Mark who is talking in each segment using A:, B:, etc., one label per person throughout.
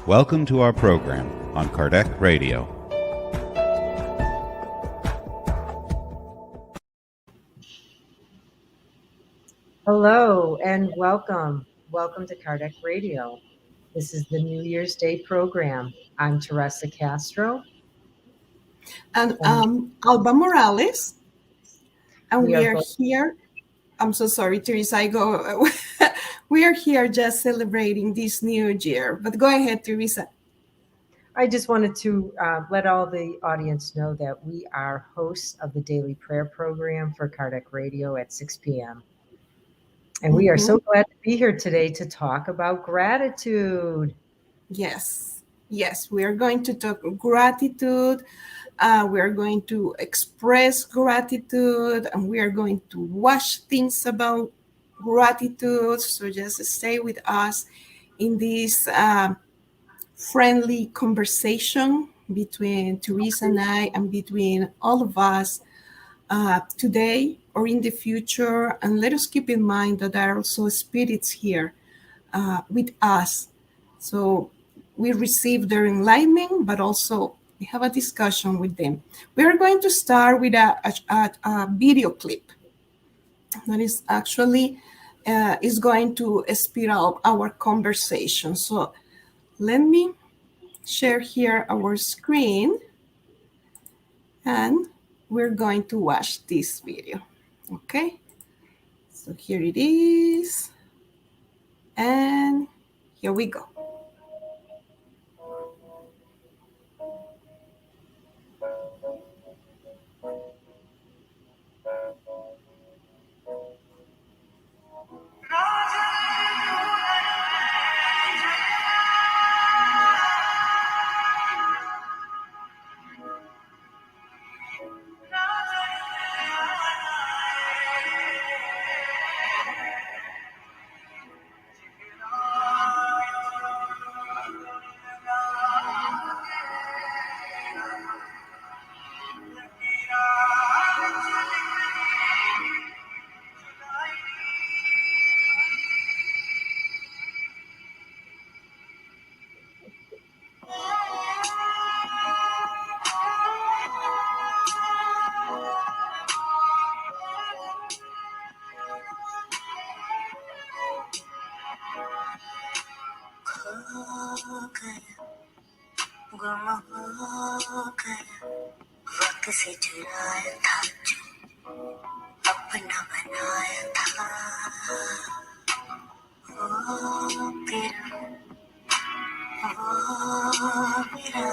A: Welcome to our program on Kardec Radio.
B: Hello and welcome. Welcome to Kardec Radio. This is the New Year's Day program. I'm Teresa Castro.
C: And Alba Morales. And we are here. I'm so sorry, Teresa. We are here just celebrating this new year. But go ahead, Teresa.
B: I just wanted to let all the audience know that we are hosts of the daily prayer program for Kardec Radio at 6 p.m. And we are so glad to be here today to talk about gratitude.
C: Yes, we are going to talk gratitude. We are going to express gratitude, and we are going to watch things about gratitude. So just stay with us in this friendly conversation between Teresa and I, and between all of us today or in the future. And let us keep in mind that there are also spirits here with us. So we receive their enlightenment, but also we have a discussion with them. We are going to start with a video clip that is actually is going to speed up our conversation. So let me share here our screen, and we're going to watch this video. Okay, so here it is, and here we go.
D: वक्त से चुराया था जो अपना बनाया था वो मेरा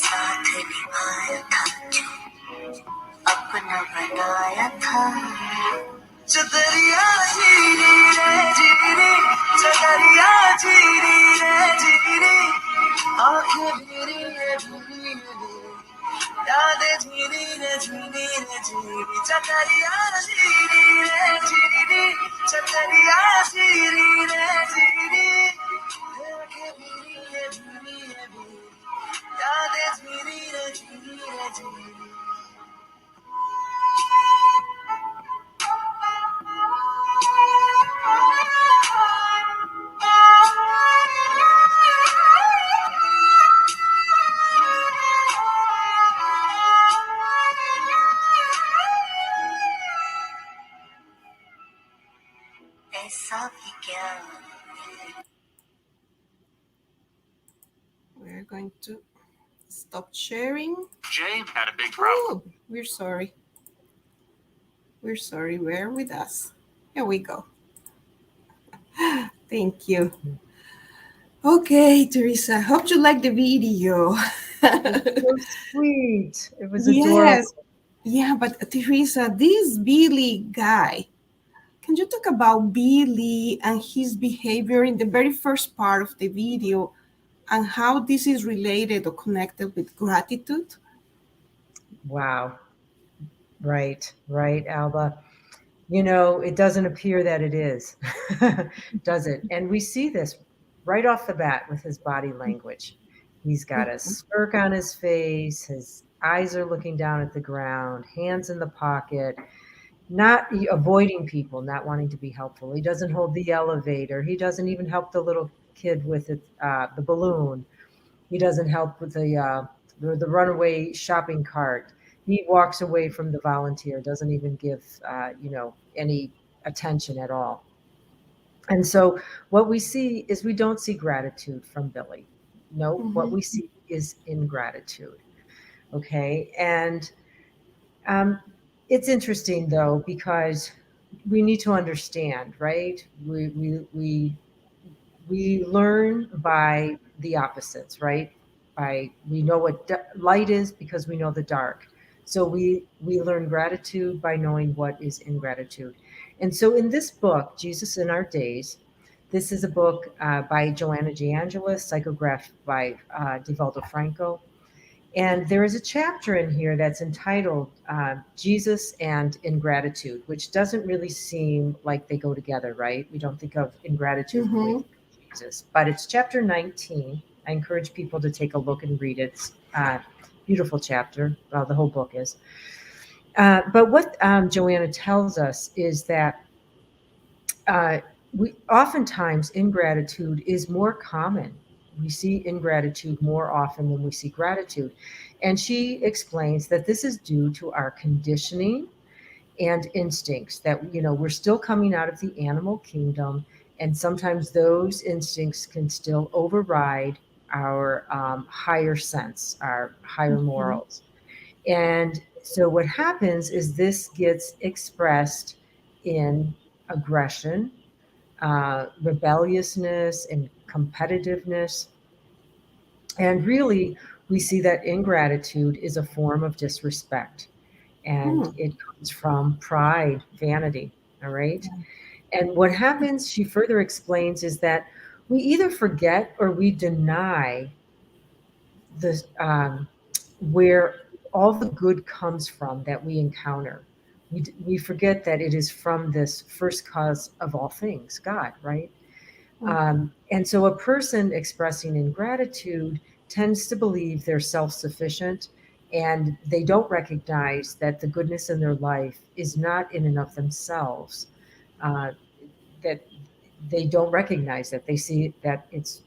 D: साथ निभाया था जो अपना बनाया था चदरिया जीरी रे जीरी चदरिया जीरी रे जीरी आंखें मेरी है भूली यादें झीरी रे झीरी रे झीरी चदरिया जीरी रे जीरी चदरिया जीरी रे जीरी आंखें मेरी है भूली यादें झीरी रे झीरी रे झीरी
C: We're going to stop sharing.
E: Jay had a big problem.
C: Oh, we're sorry. Bear with us. Here we go. Thank you. Okay, Teresa, hope you like the video.
B: It was so sweet. It was adorable. Yes.
C: Yeah, but Teresa, this Billy guy, can you talk about Billy and his behavior in the very first part of the video, and how this is related or connected with gratitude?
B: Wow. Right, Alba. You know, it doesn't appear that it is, does it? And we see this right off the bat with his body language. He's got a smirk on his face. His eyes are looking down at the ground, hands in the pocket, not avoiding people, not wanting to be helpful. He doesn't hold the elevator. He doesn't even help the little kid with it, the balloon. He doesn't help with the runaway shopping cart. He walks away from the volunteer, doesn't even give any attention at all. And so what we see is we don't see gratitude from Billy. No, what
C: Mhm.
B: we see is ingratitude. Okay. And um, it's interesting though, because we need to understand, right? We learn by the opposites, right? By we know what light is because we know the dark. So we learn gratitude by knowing what is ingratitude. And so in this book, Jesus in Our Days, this is a book by Joanna J. Angelis, psychographed by Divaldo Franco. And there is a chapter in here that's entitled Jesus and Ingratitude, which doesn't really seem like they go together, right? We don't think of ingratitude the way we
C: Mhm.
B: think of Jesus, but it's chapter 19. I encourage people to take a look and read it. It's a beautiful chapter. Well, the whole book is. But what Joanna tells us is that uh, we oftentimes ingratitude is more common. We see ingratitude more often than we see gratitude. And she explains that this is due to our conditioning and instincts, that we're still coming out of the animal kingdom, and sometimes those instincts can still override our higher sense, our higher
C: Mhm.
B: morals. And so what happens is this gets expressed in aggression, rebelliousness, and competitiveness. And really, we see that ingratitude is a form of disrespect, and
C: Hmm.
B: it comes from pride, vanity. All right. And what happens, she further explains, is that we either forget or we deny the where all the good comes from that we encounter. We forget that it is from this first cause of all things, God, right? And so a person expressing ingratitude tends to believe they're self sufficient, and they don't recognize that the goodness in their life is not in and of themselves. Uh, that they don't recognize that. They see that it's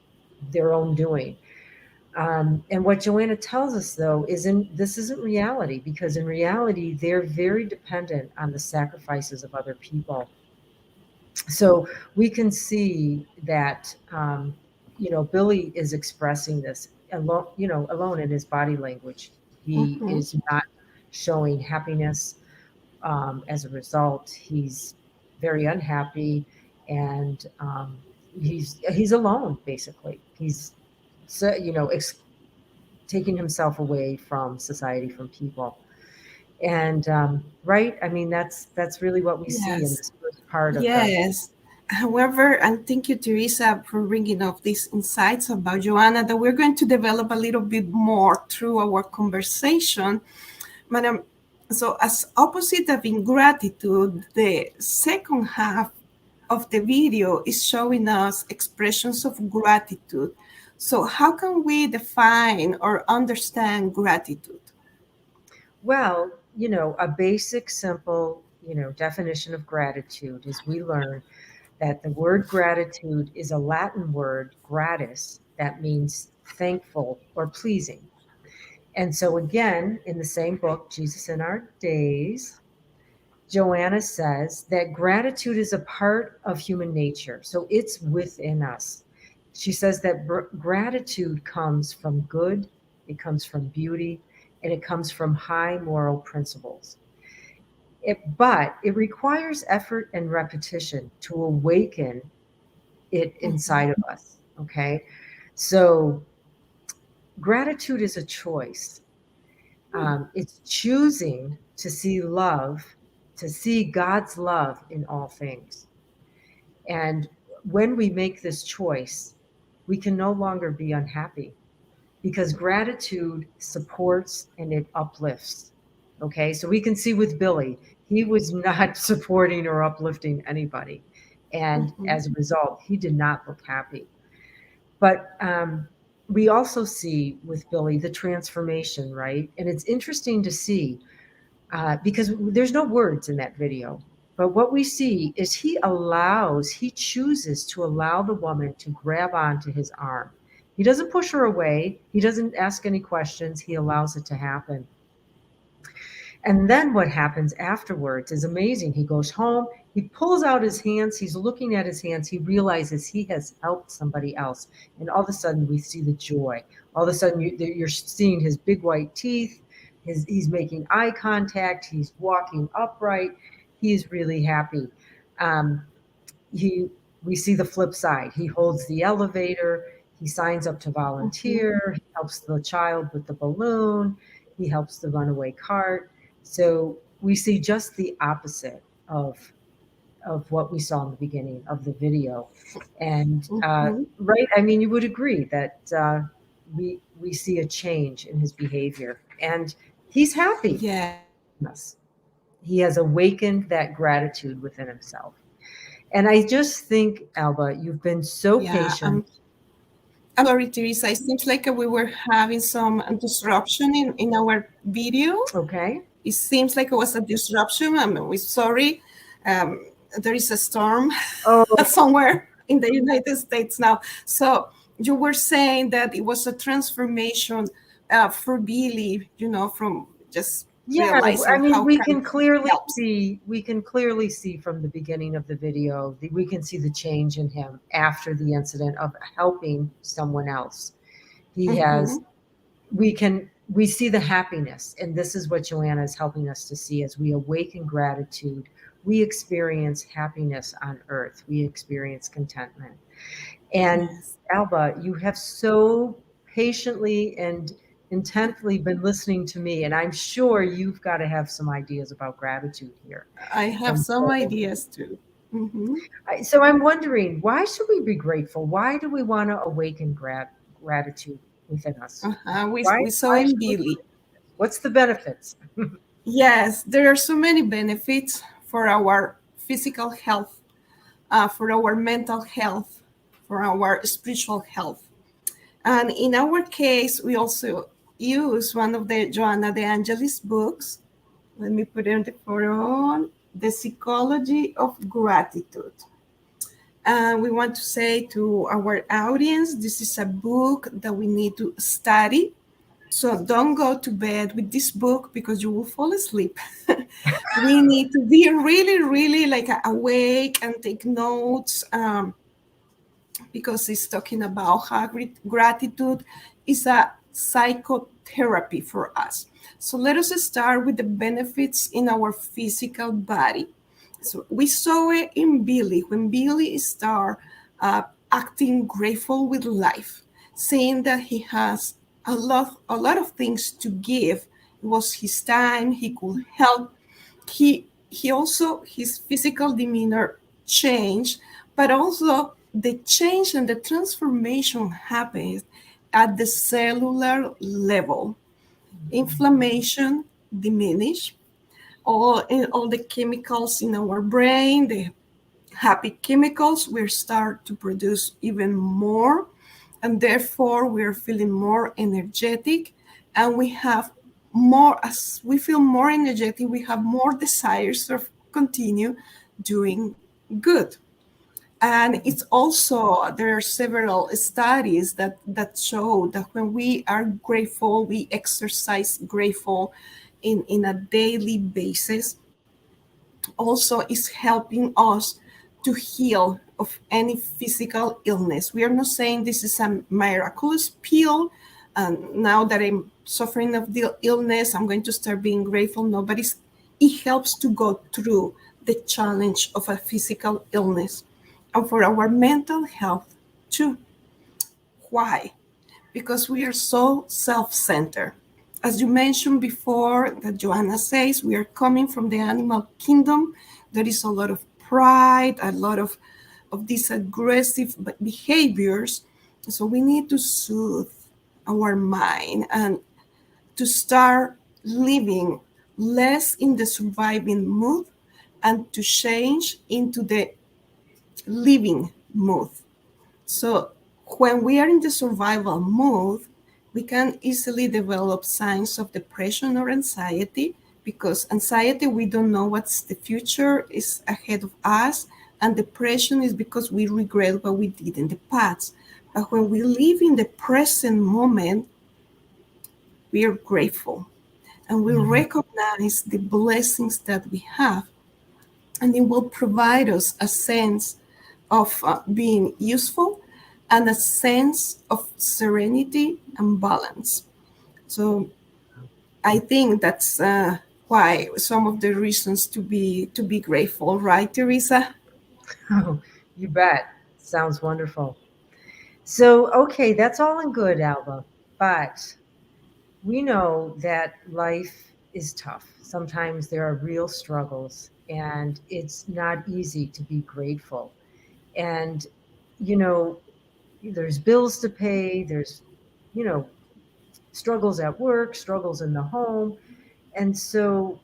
B: their own doing. And what Joanna tells us, though, this isn't reality, because in reality, they're very dependent on the sacrifices of other people. So we can see that Billy is expressing this alone, alone in his body language. He
C: Mhm.
B: is not showing happiness. As a result, he's very unhappy, and he's alone. Basically, he's so, taking himself away from society, from people. And right, I mean, that's really what we see in
C: Yes.
B: this first part of the.
C: Yes. However, and thank you, Teresa, for bringing up these insights about Joanna that we're going to develop a little bit more through our conversation. Madam, so as opposite of ingratitude, the second half of the video is showing us expressions of gratitude. So how can we define or understand gratitude?
B: Well, a basic, simple, definition of gratitude is we learn that the word gratitude is a Latin word, gratis, that means thankful or pleasing. And so, again, in the same book, Jesus in Our Days, Joanna says that gratitude is a part of human nature. So it's within us. She says that gratitude comes from good, it comes from beauty, and it comes from high moral principles. But it requires effort and repetition to awaken it inside of us. Okay. So gratitude is a choice. It's choosing to see love, to see God's love in all things. And when we make this choice, we can no longer be unhappy, because gratitude supports and it uplifts. Okay, so we can see with Billy, he was not supporting or uplifting anybody. And
C: Mhm.
B: as a result, he did not look happy. But we also see with Billy the transformation, right? And it's interesting to see because there's no words in that video. But what we see is he chooses to allow the woman to grab onto his arm. He doesn't push her away. He doesn't ask any questions. He allows it to happen. And then what happens afterwards is amazing. He goes home, he pulls out his hands, he's looking at his hands, he realizes he has helped somebody else. And all of a sudden, we see the joy. All of a sudden, you're seeing his big white teeth, he's making eye contact, he's walking upright, he's really happy. Um, we see the flip side. He holds the elevator, he signs up to volunteer, he helps the child with the balloon, he helps the runaway cart. So we see just the opposite of what we saw in the beginning of the video. And right, I mean, you would agree that we see a change in his behavior, and he's happy.
C: Yes.
B: He has awakened that gratitude within himself. And I just think, Alba, you've been so patient.
C: I'm sorry, Teresa. It seems like we were having some disruption in our video.
B: Okay.
C: It seems like it was a disruption. We're sorry. There is a storm somewhere in the United States now. So you were saying that it was a transformation for Billy, from just realizing
B: I mean,
C: how
B: we can clearly see from the beginning of the video, we can see the change in him after the incident of helping someone else. He has, we see the happiness, and this is what Joanna is helping us to see. As we awaken gratitude, we experience happiness on earth. We experience contentment. And Alba, you have so patiently and intently been listening to me, and I'm sure you've got to have some ideas about gratitude here.
C: I have some ideas too.
B: So I'm wondering, why should we be grateful? Why do we want to awaken gratitude within us?
C: We saw in Billy.
B: What's the benefits?
C: Yes, there are so many benefits for our physical health, for our mental health, for our spiritual health. And in our case, we also use one of the Joanna De Angelis books. Let me put it on the photo on. The Psychology of Gratitude. And we want to say to our audience, this is a book that we need to study. So don't go to bed with this book because you will fall asleep. We need to be really, really like awake and take notes, because it's talking about how gratitude is a psychotherapy for us. So let us start with the benefits in our physical body. So we saw it in Billy, when Billy started acting grateful with life, saying that he has a lot of things to give. It was his time, he could help. He also, his physical demeanor changed, but also the change and the transformation happens at the cellular level. Inflammation diminished. All the chemicals in our brain, the happy chemicals, we start to produce even more, and therefore we're feeling more energetic, and we have more, as we feel more energetic, we have more desires to continue doing good. And it's also, there are several studies that show that when we are grateful, we exercise grateful in a daily basis, also is helping us to heal of any physical illness. We are not saying this is a miraculous pill, and now that I'm suffering of the illness, I'm going to start being grateful. Nobody's. It helps to go through the challenge of a physical illness. And for our mental health too. Why? Because we are so self-centered. As you mentioned before, that Joanna says, we are coming from the animal kingdom. There is a lot of pride, a lot of these aggressive behaviors. So we need to soothe our mind and to start living less in the surviving mood and to change into the living mood. So when we are in the survival mode, we can easily develop signs of depression or anxiety, because anxiety, we don't know what's the future is ahead of us, and depression is because we regret what we did in the past. when we live in the present moment, we are grateful and we recognize the blessings that we have, and it will provide us a sense of being useful and a sense of serenity and balance. So I think that's why some of the reasons to be grateful, right, Teresa?
B: Oh, you bet. Sounds wonderful. So, okay, that's all in good, Alba. But we know that life is tough. Sometimes there are real struggles, and it's not easy to be grateful. And, you know, there's bills to pay, there's, you know, struggles at work, struggles in the home. And so,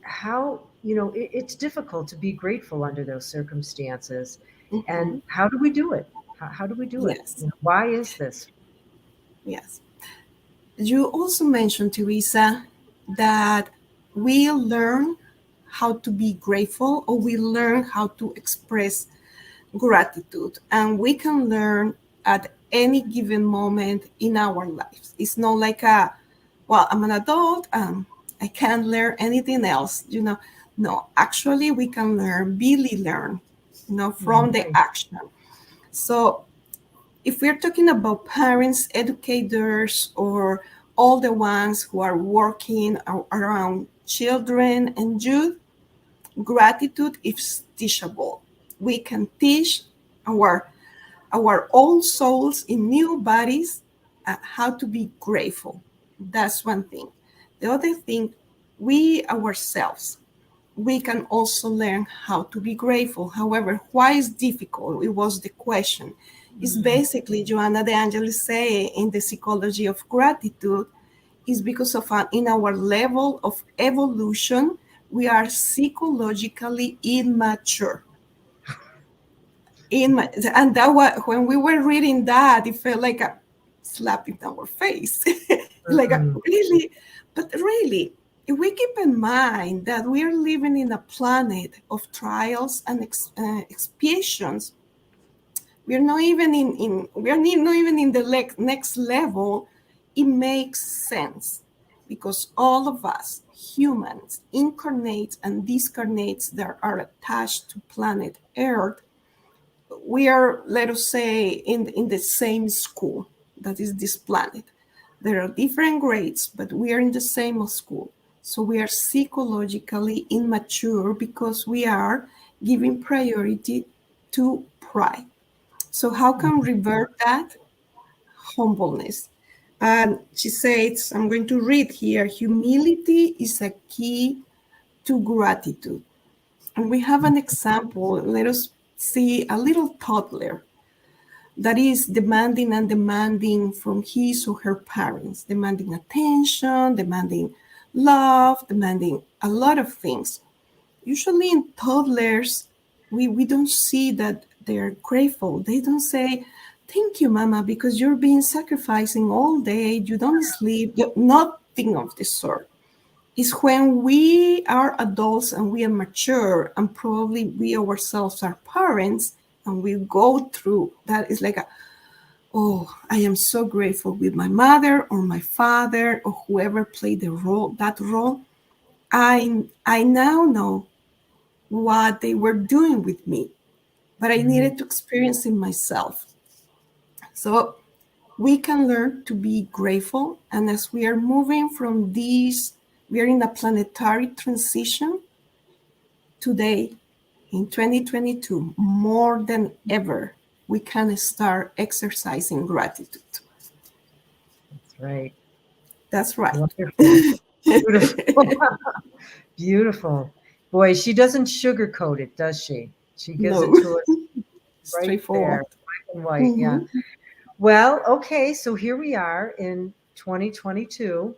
B: how, it's difficult to be grateful under those circumstances.
C: Mm-hmm.
B: And how do we do it? How do we do it?
C: Yes,
B: Why is this?
C: yes. You also mentioned, Teresa, that we learn how to be grateful, or we learn how to express gratitude, and we can learn at any given moment in our lives. It's not like I'm an adult, I can't learn anything else, no, actually we can really learn, from the
B: Mhm.
C: action. So if we're talking about parents, educators, or all the ones who are working around children and youth, gratitude is teachable. We can teach our old souls in new bodies how to be grateful. That's one thing. The other thing, we ourselves, we can also learn how to be grateful. However, why is difficult? It was the question. It's basically, Joanna De Angelis say in the psychology of gratitude, is because of in our level of evolution, we are psychologically immature. And that was when we were reading that, it felt like a slap in our face. Like
B: Mhm.
C: really, but really, if we keep in mind that we are living in a planet of trials and expiations, we are not even not even in the next level. It makes sense because all of us humans, incarnates and discarnates, that are attached to planet Earth, we are, let us say, in the same school, that is this planet. There are different grades, but we are in the same school. So we are psychologically immature because we are giving priority to pride. So how can revert that? Humbleness. And she says, I'm going to read here, humility is a key to gratitude. And we have an example. Let us see a little toddler that is demanding and demanding from his or her parents, demanding attention, demanding love, demanding a lot of things. Usually in toddlers, we don't see that they're grateful. They don't say, thank you, mama, because you're being sacrificing all day, you don't sleep, nothing of the sort. It's when we are adults and we are mature, and probably we ourselves are parents, and we go through that. Is like oh, I am so grateful with my mother or my father or whoever played that role. I now know what they were doing with me, but I
B: Mhm.
C: needed to experience it myself. So we can learn to be grateful. And as we are moving from these, we are in a planetary transition today in 2022, more than ever, we can start exercising gratitude.
B: That's right.
C: That's right.
B: Wonderful. Beautiful. Beautiful. Boy, she doesn't sugarcoat it, does she? She gives it
C: No,
B: to us right there,
C: straightforward.
B: black and white. Yeah.
C: Mhm.
B: Well, okay. So here we are in 2022.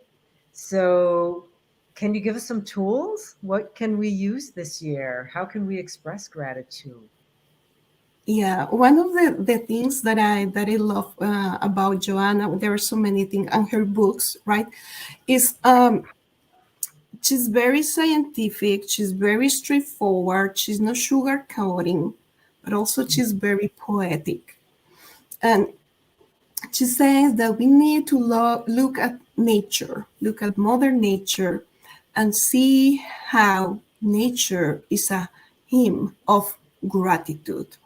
B: So, can you give us some tools? What can we use this year? How can we express gratitude?
C: Yeah, one of the things that I love about Joanna, there are so many things, and her books, right? Is she's very scientific, she's very straightforward, she's not sugarcoating, but also she's very poetic. And She says that we need to look at nature, look at Mother Nature, and see how nature is a hymn of gratitude.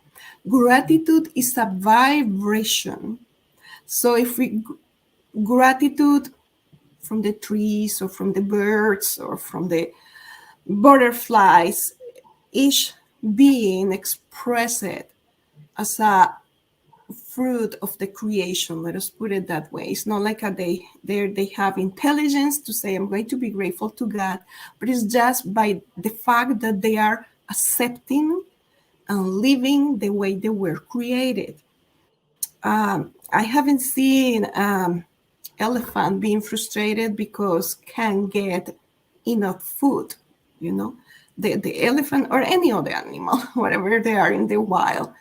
C: Gratitude is a vibration. So if we gratitude from the trees or from the birds or from the butterflies, each being express it as a fruit of the creation. Let us put it that way. It's not like they have intelligence to say I'm going to be grateful to God, but it's just by the fact that they are accepting and living the way they were created. I haven't seen elephant being frustrated because can't get enough food. You know, the elephant or any other animal, whatever they are in the wild,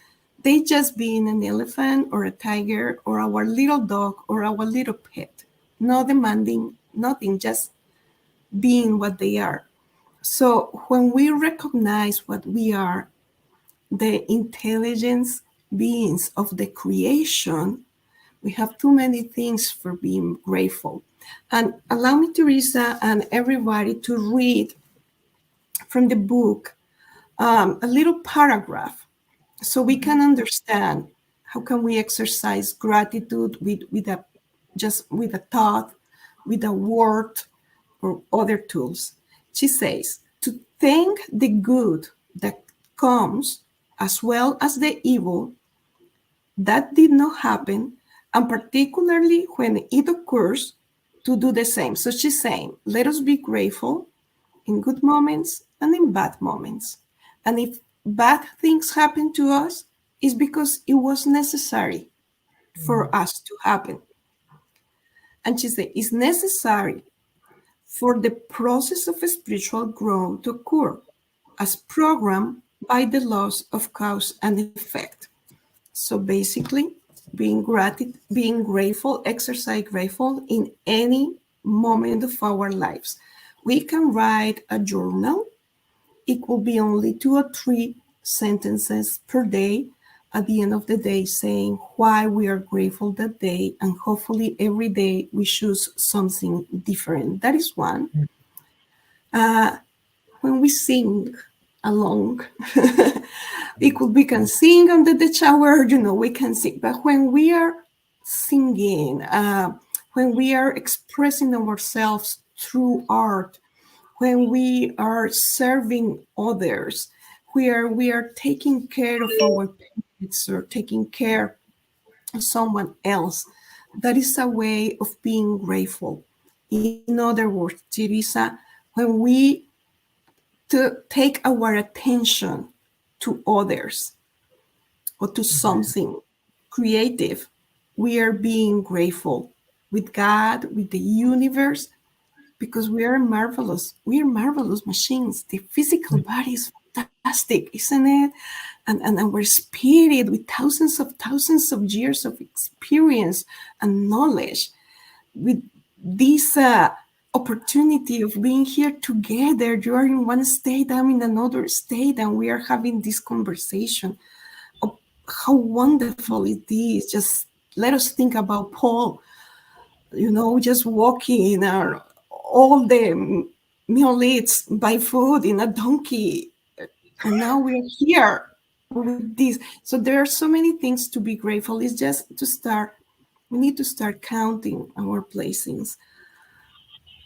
C: they just being an elephant or a tiger or our little dog or our little pet, not demanding nothing, just being what they are. So when we recognize what we are, the intelligence beings of the creation, we have too many things for being grateful. And allow me, Teresa, and everybody to read from the book a little paragraph so we can understand how can we exercise gratitude with a thought, with a word, or other tools. She says, to thank the good that comes as well as the evil that did not happen, and particularly when it occurs, to do the same. So she's saying, let us be grateful in good moments and in bad moments. And if bad things happen to us, it's because it was necessary for us to happen. And she said, it's necessary for the process of spiritual growth to occur as programmed by the laws of cause and effect. So basically, being grateful, exercise grateful in any moment of our lives. We can write a journal. It could be only 2 or 3 sentences per day at the end of the day saying why we are grateful that day, and hopefully every day we choose something different. That is one. When we sing along, we can sing under the shower, we can sing. But when we are singing, when we are expressing ourselves through art, when we are serving others, we are taking care of our pets or taking care of someone else, that is a way of being grateful. In other words, Teresa, when we take our attention to others or to something creative, we are being grateful with God, with the universe, because we are marvelous. We are marvelous machines. The physical body is fantastic, isn't it? And our spirit with thousands of years of experience and knowledge, with this opportunity of being here together. You are in one state, I'm in another state, and we are having this conversation. Oh, how wonderful it is. Just let us think about Paul, just walking, or all the meal eats by food in a donkey. And now we're here with this. So there are so many things to be grateful. It's just we need to start counting our blessings.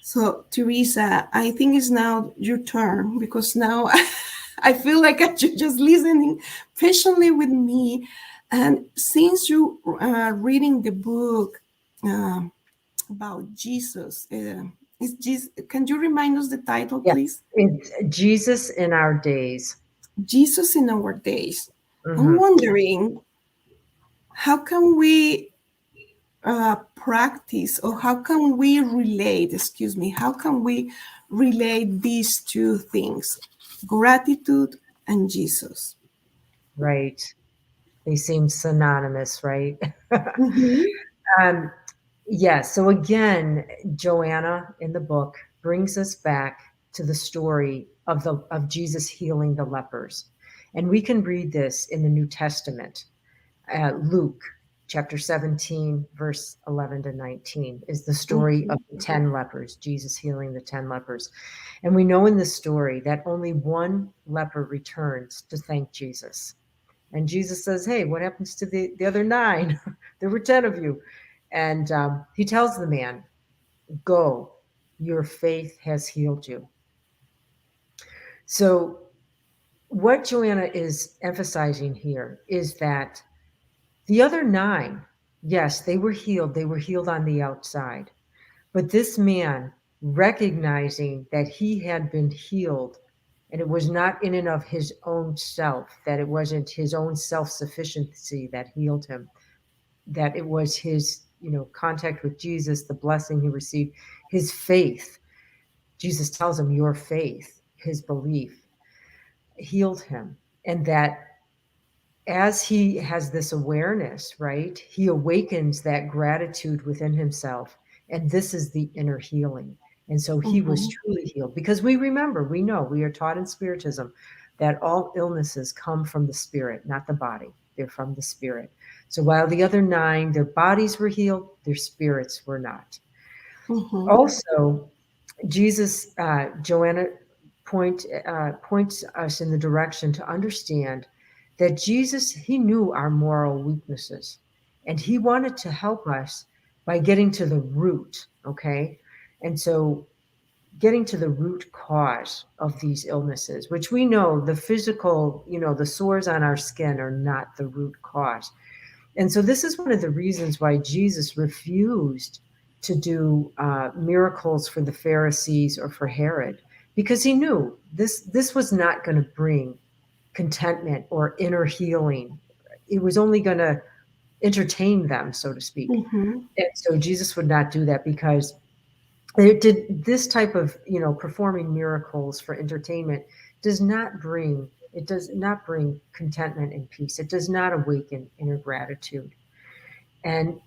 C: So, Teresa, I think it's now your turn, because now I feel like you're just listening patiently with me. And since you are reading the book about Jesus, can you remind us the title, please?
B: It's Jesus in Our Days.
C: Jesus in Our Days. I'm wondering, how can we practice, or how can we relate these two things, gratitude and Jesus?
B: Right. They seem synonymous, right? So again, Joanna in the book brings us back to the story of Jesus healing the lepers. And we can read this in the New Testament. Luke chapter 17, verse 11 to 19, is the story of the 10 lepers, Jesus healing the 10 lepers. And we know in this story that only one leper returns to thank Jesus. And Jesus says, hey, what happens to the other 9? There were 10 of you. And he tells the man, go, your faith has healed you. So what Joanna is emphasizing here is that the other 9, yes, they were healed. They were healed on the outside. But this man, recognizing that he had been healed, and it was not in and of his own self, that it wasn't his own self-sufficiency that healed him, that it was his, contact with Jesus, the blessing he received, his faith. Jesus tells him, your faith, his belief, healed him. And that as he has this awareness, right, he awakens that gratitude within himself. And this is the inner healing. And so he was truly healed, because we know, we are taught in Spiritism that all illnesses come from the spirit, not the body. They're from the spirit. So while the other 9, their bodies were healed, their spirits were not. Also, Jesus, Joanna points us in the direction to understand that Jesus, he knew our moral weaknesses, and he wanted to help us by getting to the root, okay? And so getting to the root cause of these illnesses, which we know the physical, the sores on our skin are not the root cause. And so this is one of the reasons why Jesus refused to do miracles for the Pharisees or for Herod, because he knew this was not going to bring contentment or inner healing. It was only going to entertain them, so to speak. And so Jesus would not do that, because it did this type of, performing miracles for entertainment does not bring contentment and peace. It does not awaken inner gratitude. And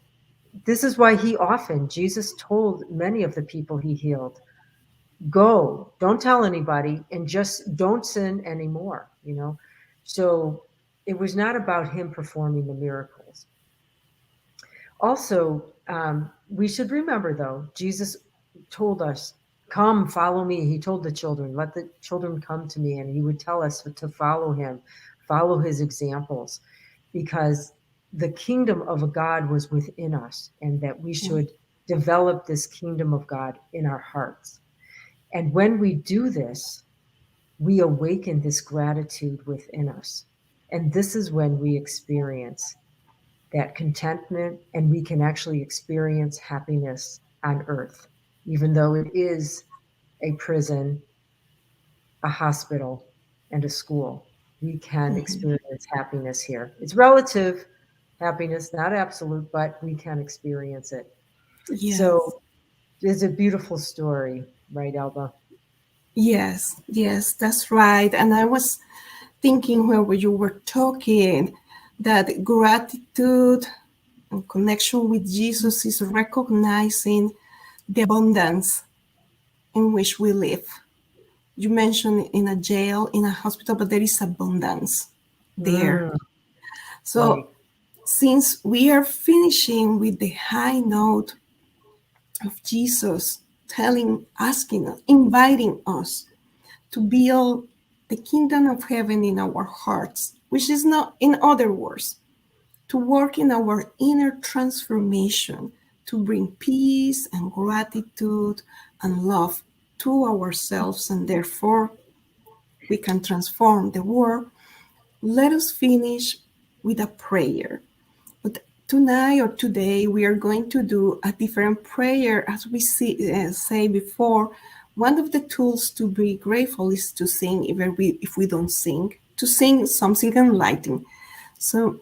B: this is why Jesus told many of the people he healed, go, don't tell anybody, and just don't sin anymore, So it was not about him performing the miracles. Also, we should remember, though, Jesus told us, come, follow me. He told the children, let the children come to me, and he would tell us to follow him, follow his examples, because the kingdom of God was within us, and that we should develop this kingdom of God in our hearts. And when we do this, we awaken this gratitude within us. And this is when we experience that contentment, and we can actually experience happiness on earth, even though it is a prison, a hospital, and a school. We can experience happiness here. It's relative happiness, not absolute, but we can experience it. Yes. So it's a beautiful story, right, Alba?
C: Yes, that's right. And I was thinking when you were talking that gratitude and connection with Jesus is recognizing the abundance in which we live. You mentioned in a jail, in a hospital, but there is abundance there. So since we are finishing with the high note of Jesus asking us, inviting us to build the kingdom of heaven in our hearts, which is not, in other words, to work in our inner transformation, to bring peace and gratitude and love to ourselves, and therefore we can transform the world. Let us finish with a prayer. But tonight or today, we are going to do a different prayer. As we say before, one of the tools to be grateful is to sing, if we don't sing, to sing something enlightening. So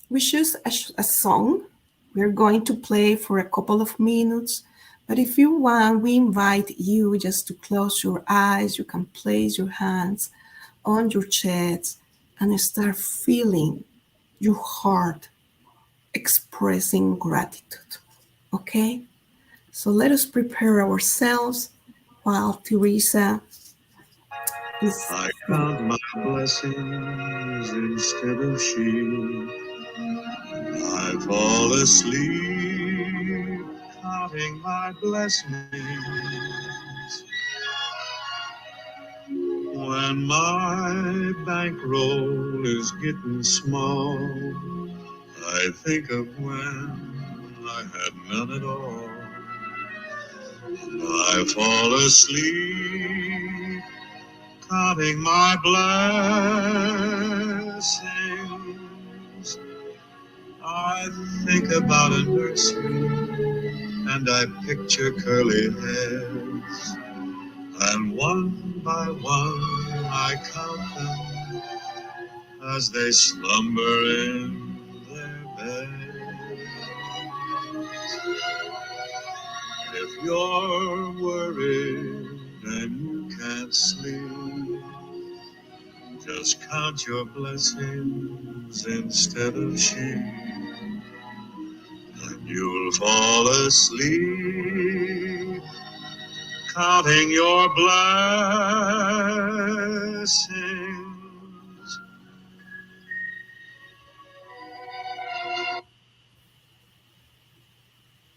C: we choose a song. We're going to play for a couple of minutes. But if you want, we invite you just to close your eyes. You can place your hands on your chest and start feeling your heart expressing gratitude. Okay? So let us prepare ourselves while Teresa is...
E: I count my blessings instead of sheep.
D: I fall asleep counting my blessings. When my bankroll is getting small, I think of when I had none at all. I fall asleep counting my blessings. I think about a nursery and I picture curly heads. And one by one I count them as they slumber in their beds. If you're worried and you can't sleep, just count your blessings instead of sheep, and you'll fall asleep counting your blessings.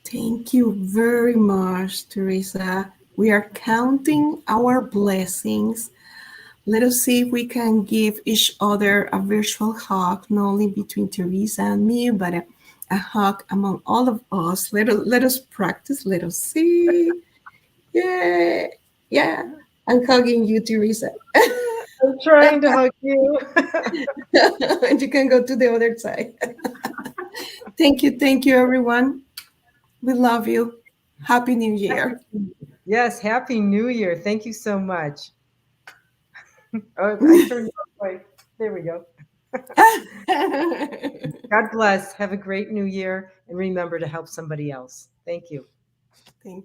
C: Thank you very much, Teresa. We are counting our blessings. Let us see if we can give each other a virtual hug, not only between Teresa and me, but a hug among all of us. Let us practice. Let us see. Yeah, yeah. I'm hugging you, Teresa.
B: I'm trying to hug you.
C: And you can go to the other side. Thank you, everyone. We love you. Happy New Year.
B: Yes, Happy New Year. Thank you so much. Oh, I turned it off. Right. There we go. God bless. Have a great new year and remember to help somebody else. Thank you.
C: Thank